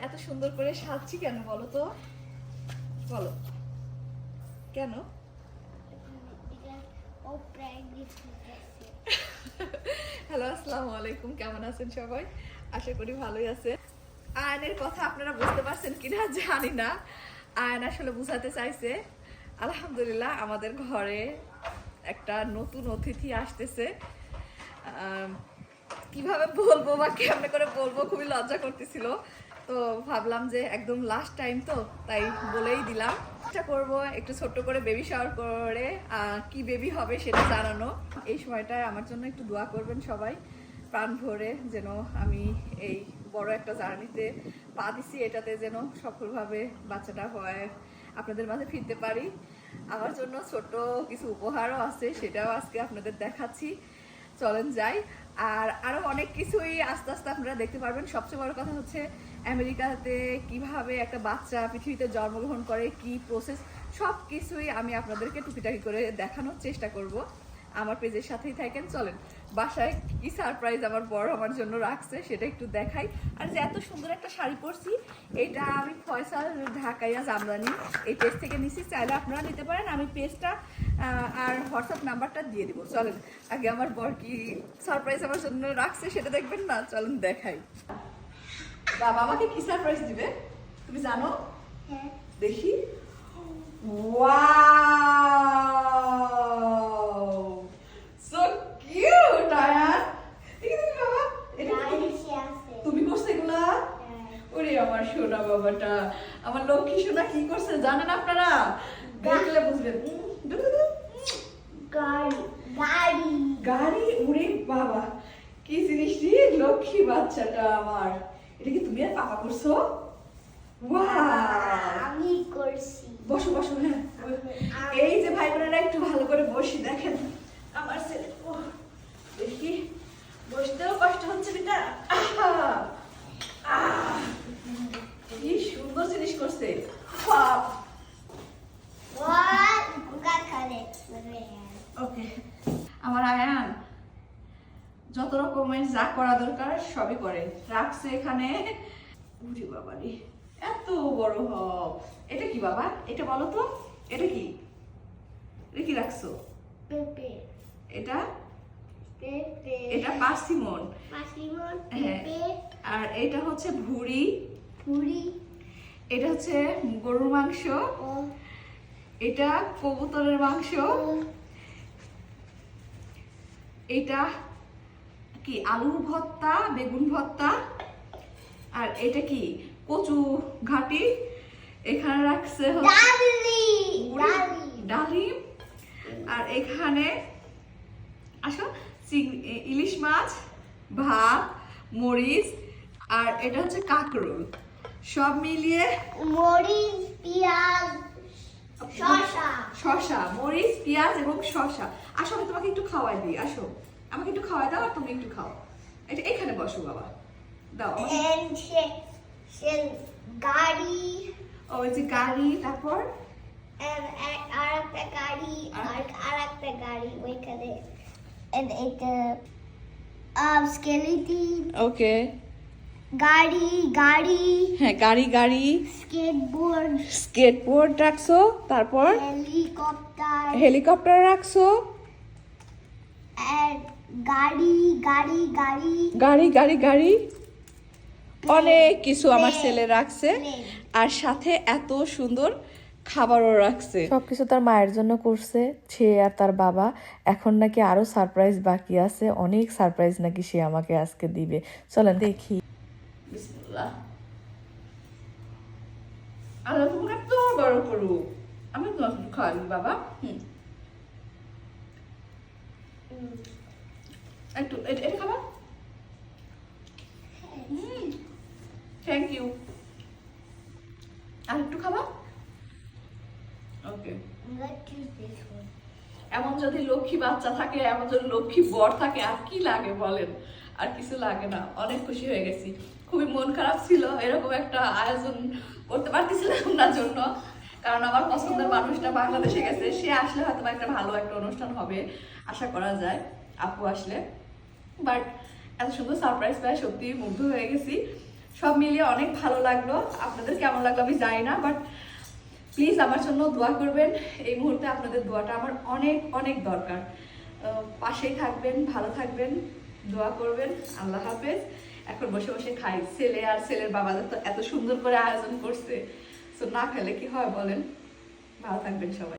এত সুন্দর করে সাজছি কেন বলো তো, বলো কেন? হ্যালো, আসসালামু আলাইকুম। কেমন আছেন সবাই? আশা করি ভালোই আছেন। আয়নের কথা আপনারা বুঝতে পারছেন কিনা জানি না। আয়ন আসলে বুঝাতে চাইছে আলহামদুলিল্লাহ আমাদের ঘরে একটা নতুন অতিথি আসতেছে। কিভাবে বলবো বা কেমনে করে বলবো খুবই লজ্জা করতেছিল, তো ভাবলাম যে একদম লাস্ট টাইম তো তাই বলেই দিলাম। চেষ্টা করবো একটু ছোট্ট করে বেবি শাওয়ার করে কি বেবি হবে সেটা জানানো। এই সময়টায় আমার জন্য একটু দোয়া করবেন সবাই প্রাণ ভরে, যেন আমি এই বড় একটা জার্নিতে পা দিছি, এটাতে যেন সফলভাবে বাচ্চাটা হয় আপনাদের মাঝে ফিরতে পারি। আমার জন্য ছোট কিছু উপহারও আছে, সেটাও আজকে আপনাদের দেখাচ্ছি। চলেন যাই। আর আরো অনেক কিছুই আস্তে আস্তে আপনারা দেখতে পারবেন। সবচেয়ে বড় কথা হচ্ছে আমেরিকাতে কিভাবে একটা বাচ্চা পৃথিবীতে জন্মগ্রহণ করে, কি প্রসেস, সব কিছুই আমি আপনাদেরকে টুকিটাকি করে দেখানোর চেষ্টা করব। আমার পেজের সাথেই থাকেন। চলেন বাসায় কি সারপ্রাইজ আমার বড় আমার জন্য রাখছে সেটা একটু দেখাই। আর যে এত সুন্দর একটা শাড়ি পরছি, এটা আমি ফয়সাল ঢাকাইয়া জামদানি এই পেজ থেকে নিছি, চাইলে আপনারা নিতে পারেন। আমি পেজটা আর হোয়াটসঅ্যাপ নাম্বারটা দিয়ে দিব। চলেন আগে আমার বর কি সারপ্রাইজ আমার জন্য রাখছে সেটা দেখবেন না, চলেন দেখাই। বাবা আমাকে কি সারপ্রাইজ দিবে তুমি জানো? হ্যাঁ দেখি। Wow, so cute Ayaan. দেখি বাবা, এটা তুমি করছো এগুলা? ওরে আমার সোনা বাবাটা, আমার লক্ষ্মী সোনা কি করছে জানেন আপনারা? দেখলে বুঝবেন। গাড়ি গাড়ি, ওরে বাবা কি জিনিসটি, লক্ষ্মী বাচ্চাটা আমার। এটা কি তুমি আর পাপা করছো? আমি করছি। বসো বসো। হ্যাঁ এই যে ভাই বোনেরা একটু ভালো করে বসি, দেখেন আমার ছেলে দেখি বসতেও কষ্ট হচ্ছে বেটা। কি সুন্দর জিনিস করছে। ওকে, আমার আয়ান যত রকমের যা করা দরকার সবই করে রাখছে এখানে। উরি বাবারে এত বড় হব। এটা কি বাবা, এটা বলো তো, এটা কি, এটা কি রাখছো? পেঁপে। এটা পেঁপে। এটা পার্সিমন। পার্সিমন, হ্যাঁ। পেঁপে। আর এটা হচ্ছে ভুড়ি। ভুড়ি। এটা হচ্ছে গরুর মাংস। ও। এটা কবুতরের মাংস। ও। এটা কি আলুর ভর্তা, বেগুন ভর্তা। আর এটা কি কচু ঘাটি। এখানে রাখছে ডালিম। আর এখানে আসো ইলিশ মাছ, ভাত, মরিচ, আর এটা হচ্ছে কাঁকরোল। সব মিলিয়ে মরিচ, পেঁয়াজ, শসা। শসা, মরিচ, পেঁয়াজ এবং শসা। আসো আমি তোমাকে একটু খাওয়াই দিই, আসো আমাকে একটু খাওয়াই দাও আর তুমি একটু খাও। এটা এখানে বসো বাবা, দাও গাড়ি। ও এই যে গাড়ি, তারপর আর একটা গাড়ি, আর একটা গাড়ি ওইখানে। এটা স্কেলেটন। ওকে গাড়ি গাড়ি। হ্যাঁ গাড়ি গাড়ি। স্কেটবোর্ড। স্কেটবোর্ড রাখছো, তারপর হেলিকপ্টার। হেলিকপ্টার রাখছো। গাড়ি গাড়ি গাড়ি গাড়ি গাড়ি গাড়ি, অনেক কিছু আমার ছেলে রাখছে। আর সাথে এত সুন্দর খাবারও রাখছে। সবকিছু তার মায়ের জন্য করছে, সে আর তার বাবা। এখন নাকি আরো সারপ্রাইজ বাকি আছে, অনেক সারপ্রাইজ নাকি সে আমাকে আজকে দিবে। চলেন দেখি। বিসমিল্লাহ। আল্লাহ তোমাকে এত বড় করুক। আমি তোমাকে খাওয়াবি বাবা। একটু এটা খাবা। Thank you. আর একটু খাবা। ওকে। এমন যদি লক্ষ্মী বাচ্চা থাকে, এমন যদি লক্ষ্মী বর থাকে, আর কি লাগে বলেন? আর কিছু লাগে না। অনেক খুশি হয়ে গেছি। খুবই মন খারাপ ছিল, এরকম একটা আয়োজন করতে পারতেছিলাম না জন্য, কারণ আমার পছন্দের মানুষটা বাংলাদেশে গেছে। সে আসলে হয়তো একটা ভালো একটা অনুষ্ঠান হবে আশা করা যায়, আপু আসলে। বাট এত সুন্দর সারপ্রাইজ পাই সত্যি মুগ্ধ হয়ে গেছি। সব মিলিয়ে অনেক ভালো লাগলো। আপনাদের কেমন লাগলো আমি জানি না, বাট প্লিজ আমার জন্য দোয়া করবেন। এই মুহূর্তে আপনাদের দোয়াটা আমার অনেক অনেক দরকার। পাশেই থাকবেন, ভালো থাকবেন, দোয়া করবেন। আল্লাহ হাফেজ। এখন বসে বসে খাই। ছেলে আর ছেলের বাবাদের তো এত সুন্দর করে আয়োজন করছে, তো না খেলে কি হয় বলেন। ভালো থাকবেন সবাই।